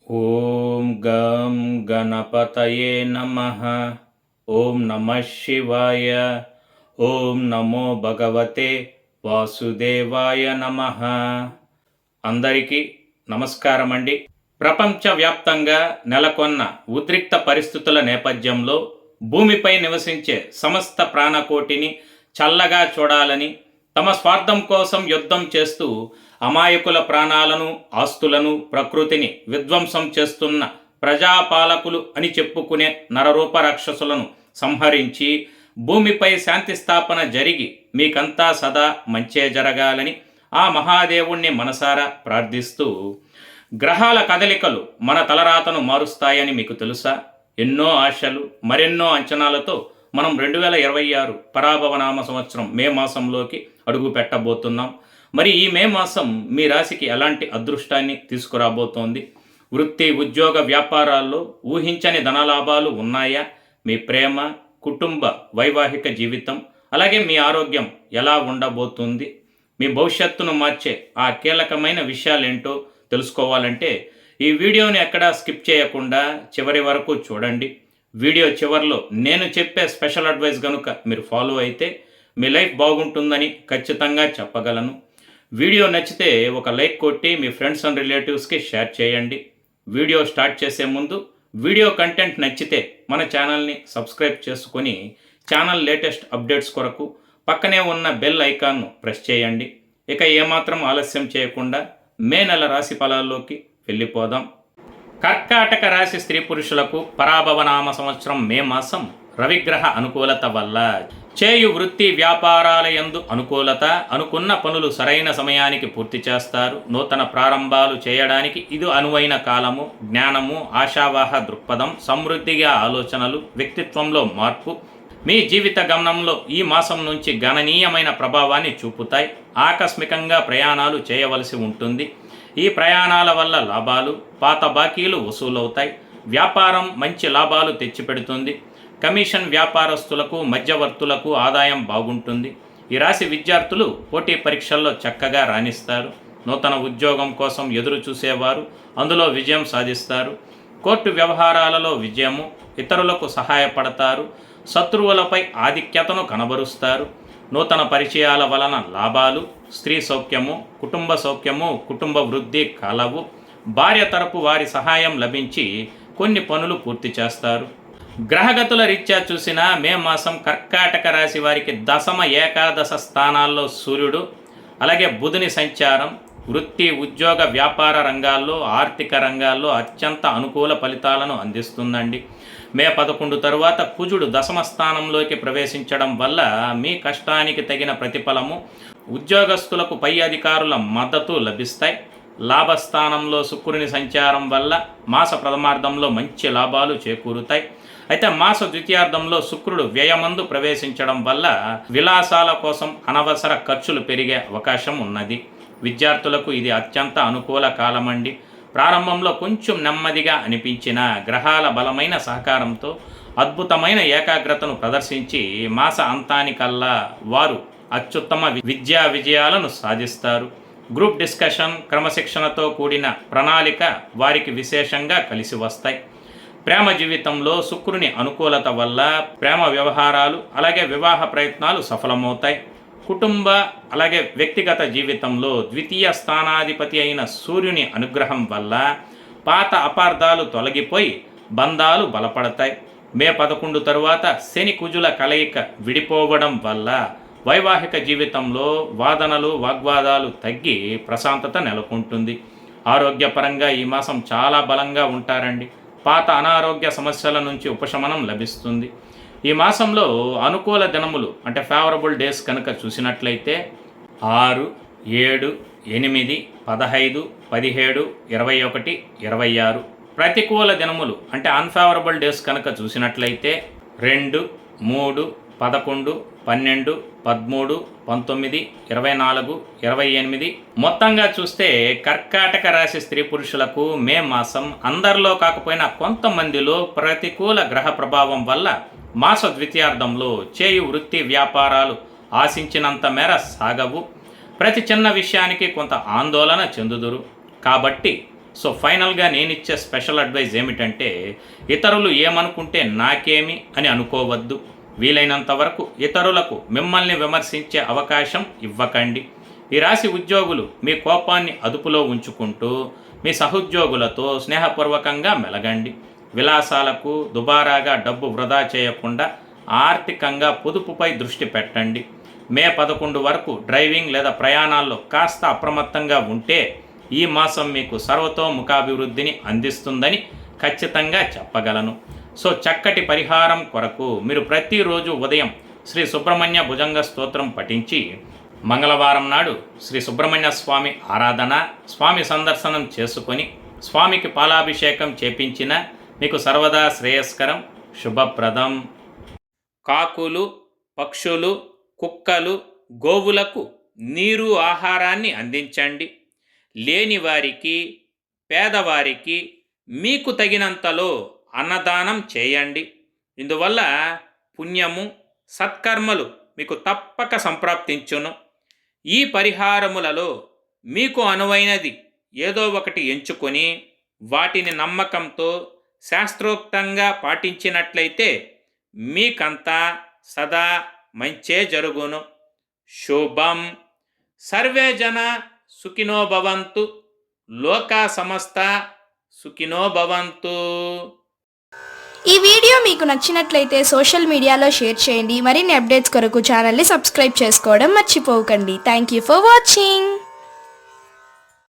ఓం గం గణపతయే నమః. ఓం నమః శివాయ. ఓం నమో భగవతే వాసుదేవాయ నమః. అందరికీ నమస్కారం అండి. ప్రపంచవ్యాప్తంగా నెలకొన్న ఉద్రిక్త పరిస్థితుల నేపథ్యంలో భూమిపై నివసించే సమస్త ప్రాణకోటిని చల్లగా చూడాలని తమ స్వార్థం కోసం యుద్ధం చేస్తూ అమాయకుల ప్రాణాలను, ఆస్తులను, ప్రకృతిని విధ్వంసం చేస్తున్న ప్రజాపాలకులు అని చెప్పుకునే నరరూప రాక్షసులను సంహరించి భూమిపై శాంతి స్థాపన జరిగి మీకంతా సదా మంచే జరగాలని ఆ మహాదేవుణ్ణి మనసారా ప్రార్థిస్తూ, గ్రహాల కదలికలు మన తలరాతను మారుస్తాయని మీకు తెలుసా? ఎన్నో ఆశలు, మరెన్నో అంచనాలతో మనం 2026 పరాభవనామ సంవత్సరం మే మాసంలోకి అడుగు పెట్టబోతున్నాం. మరి ఈ మే మాసం మీ రాశికి ఎలాంటి అదృష్టాన్ని తీసుకురాబోతోంది? వృత్తి, ఉద్యోగ, వ్యాపారాల్లో ఊహించని ధనలాభాలు ఉన్నాయా? మీ ప్రేమ, కుటుంబ, వైవాహిక జీవితం, అలాగే మీ ఆరోగ్యం ఎలా ఉండబోతుంది? మీ భవిష్యత్తును మార్చే ఆ కీలకమైన విషయాలేంటో తెలుసుకోవాలంటే ఈ వీడియోని ఎక్కడా స్కిప్ చేయకుండా చివరి వరకు చూడండి. వీడియో చివరిలో నేను చెప్పే స్పెషల్ అడ్వైస్ కనుక మీరు ఫాలో అయితే మీ లైఫ్ బాగుంటుందని ఖచ్చితంగా చెప్పగలను. వీడియో నచ్చితే ఒక లైక్ కొట్టి మీ ఫ్రెండ్స్ అండ్ రిలేటివ్స్కి షేర్ చేయండి. వీడియో స్టార్ట్ చేసే ముందు వీడియో కంటెంట్ నచ్చితే మన ఛానల్ని సబ్స్క్రైబ్ చేసుకొని ఛానల్ లేటెస్ట్ అప్డేట్స్ కొరకు పక్కనే ఉన్న బెల్ ఐకాన్ను ప్రెస్ చేయండి. ఇక ఏమాత్రం ఆలస్యం చేయకుండా మే నెల రాశి ఫలాల్లోకి వెళ్ళిపోదాం. కర్కాటక రాశి స్త్రీ పురుషులకు పరాభవనామ సంవత్సరం మే మాసం రవిగ్రహ అనుకూలత వల్ల చేయు వృత్తి వ్యాపారాల యందు అనుకూలత, అనుకున్న పనులు సరైన సమయానికి పూర్తి చేస్తారు. నూతన ప్రారంభాలు చేయడానికి ఇది అనువైన కాలము. జ్ఞానము, ఆశావాహ దృక్పథం, సమృద్ధిగా ఆలోచనలు, వ్యక్తిత్వంలో మార్పు మీ జీవిత గమనంలో ఈ మాసం నుంచి గణనీయమైన ప్రభావాన్ని చూపుతాయి. ఆకస్మికంగా ప్రయాణాలు చేయవలసి ఉంటుంది. ఈ ప్రయాణాల వల్ల లాభాలు, పాత బాకీలు వసూలవుతాయి. వ్యాపారం మంచి లాభాలు తెచ్చిపెడుతుంది. కమిషన్ వ్యాపారస్తులకు, మధ్యవర్తులకు ఆదాయం బాగుంటుంది. ఈ రాశి విద్యార్థులు పోటీ పరీక్షల్లో చక్కగా రాణిస్తారు. నూతన ఉద్యోగం కోసం ఎదురు చూసేవారు అందులో విజయం సాధిస్తారు. కోర్టు వ్యవహారాలలో విజయము, ఇతరులకు సహాయపడతారు. శత్రువులపై ఆధిక్యతను కనబరుస్తారు. నూతన పరిచయాల వలన లాభాలు, స్త్రీ సౌఖ్యము, కుటుంబ సౌఖ్యము, కుటుంబ వృద్ధి కలవు. భార్య తరపు వారి సహాయం లభించి కొన్ని పనులు పూర్తి చేస్తారు. గ్రహగతుల రీత్యా చూసిన మే మాసం కర్కాటక రాశి వారికి దశమ, ఏకాదశ స్థానాల్లో సూర్యుడు, అలాగే బుధుని సంచారం వృత్తి, ఉద్యోగ, వ్యాపార రంగాల్లో, ఆర్థిక రంగాల్లో అత్యంత అనుకూల ఫలితాలను అందిస్తుందండి. మే 11 తరువాత కుజుడు దశమ స్థానంలోకి ప్రవేశించడం వల్ల మీ కష్టానికి తగిన ప్రతిఫలము, ఉద్యోగస్తులకు పై అధికారుల మద్దతు లభిస్తాయి. లాభస్థానంలో శుక్రుని సంచారం వల్ల మాస ప్రథమార్థంలో మంచి లాభాలు చేకూరుతాయి. అయితే మాస ద్వితీయార్థంలో శుక్రుడు వ్యయమందు ప్రవేశించడం వల్ల విలాసాల కోసం అనవసర ఖర్చులు పెరిగే అవకాశం ఉన్నది. విద్యార్థులకు ఇది అత్యంత అనుకూల కాలమండి. ప్రారంభంలో కొంచెం నెమ్మదిగా అనిపించిన గ్రహాల బలమైన సహకారంతో అద్భుతమైన ఏకాగ్రతను ప్రదర్శించి మాస అంతానికల్లా వారు అత్యుత్తమ విద్యా విజయాలను సాధిస్తారు. గ్రూప్ డిస్కషన్, క్రమశిక్షణతో కూడిన ప్రణాళిక వారికి విశేషంగా కలిసి వస్తాయి. ప్రేమ జీవితంలో శుక్రుని అనుకూలత వల్ల ప్రేమ వ్యవహారాలు, అలాగే వివాహ ప్రయత్నాలు సఫలమవుతాయి. కుటుంబ, అలాగే వ్యక్తిగత జీవితంలో ద్వితీయ స్థానాధిపతి అయిన సూర్యుని అనుగ్రహం వల్ల పాత అపార్థాలు తొలగిపోయి బంధాలు బలపడతాయి. మే 11 తరువాత శని కుజుల కలయిక విడిపోవడం వల్ల వైవాహిక జీవితంలో వాదనలు, వాగ్వాదాలు తగ్గి ప్రశాంతత నెలకొంటుంది. ఆరోగ్యపరంగా ఈ మాసం చాలా బలంగా ఉంటారండి. పాత అనారోగ్య సమస్యల నుంచి ఉపశమనం లభిస్తుంది. ఈ మాసంలో అనుకూల దినములు అంటే ఫేవరబుల్ డేస్ కనుక చూసినట్లయితే 6, 7, 8, 15, 17, 21, 26. ప్రతికూల దినములు అంటే అన్ఫేవరబుల్ డేస్ కనుక చూసినట్లయితే 2, 3, 11, 12, 13, 19, 24, 28. మొత్తంగా చూస్తే కర్కాటక రాశి స్త్రీ పురుషులకు మే మాసం అందరిలో కాకపోయినా కొంతమందిలో ప్రతికూల గ్రహ ప్రభావం వల్ల మాస ద్వితీయార్థంలో చేయు వృత్తి వ్యాపారాలు ఆశించినంత మేర సాగవు. ప్రతి చిన్న విషయానికి కొంత ఆందోళన చెందుదురు. కాబట్టి సో ఫైనల్గా నేను ఇచ్చే స్పెషల్ అడ్వైజ్ ఏమిటంటే, ఇతరులు ఏమనుకుంటే నాకేమి అని అనుకోవద్దు. వీలైనంత వరకు ఇతరులకు మిమ్మల్ని విమర్శించే అవకాశం ఇవ్వకండి. ఈ రాశి ఉద్యోగులు మీ కోపాన్ని అదుపులో ఉంచుకుంటూ మీ సహోద్యోగులతో స్నేహపూర్వకంగా మెలగండి. విలాసాలకు దుబారాగా డబ్బు వృధా చేయకుండా ఆర్థికంగా పొదుపుపై దృష్టి పెట్టండి. మే 11 వరకు డ్రైవింగ్ లేదా ప్రయాణాల్లో కాస్త అప్రమత్తంగా ఉంటే ఈ మాసం మీకు సర్వతోముఖాభివృద్ధిని అందిస్తుందని ఖచ్చితంగా చెప్పగలను. సో చక్కటి పరిహారం కొరకు మీరు ప్రతిరోజు ఉదయం శ్రీ సుబ్రహ్మణ్య భుజంగ స్తోత్రం పఠించి, మంగళవారం నాడు శ్రీ సుబ్రహ్మణ్య స్వామి ఆరాధన, స్వామి సందర్శనం చేసుకొని స్వామికి పాలాభిషేకం చేపించిన మీకు సర్వదా శ్రేయస్కరం, శుభప్రదం. కాకులు, పక్షులు, కుక్కలు, గోవులకు నీరు, ఆహారాన్ని అందించండి. లేనివారికి, పేదవారికి మీకు తగినంతలో అన్నదానం చేయండి. ఇందువల్ల పుణ్యము, సత్కర్మలు మీకు తప్పక సంప్రాప్తించును. ఈ పరిహారములలో మీకు అనువైనది ఏదో ఒకటి ఎంచుకొని వాటిని నమ్మకంతో శాస్త్రోక్తంగా పాటించినట్లయితే మీకంతా సదా మంచే జరుగును. శుభం. సర్వే జన సుఖినో భవంతు. లోకా సమస్త సుఖినో భవంతు. ఈ వీడియో మీకు నచ్చినట్లయితే సోషల్ మీడియాలో షేర్ చేయండి. మరిన్ని అప్డేట్స్ కొరకు ఛానల్ని సబ్స్క్రైబ్ చేసుకోవడం మర్చిపోకండి. Thank you for watching.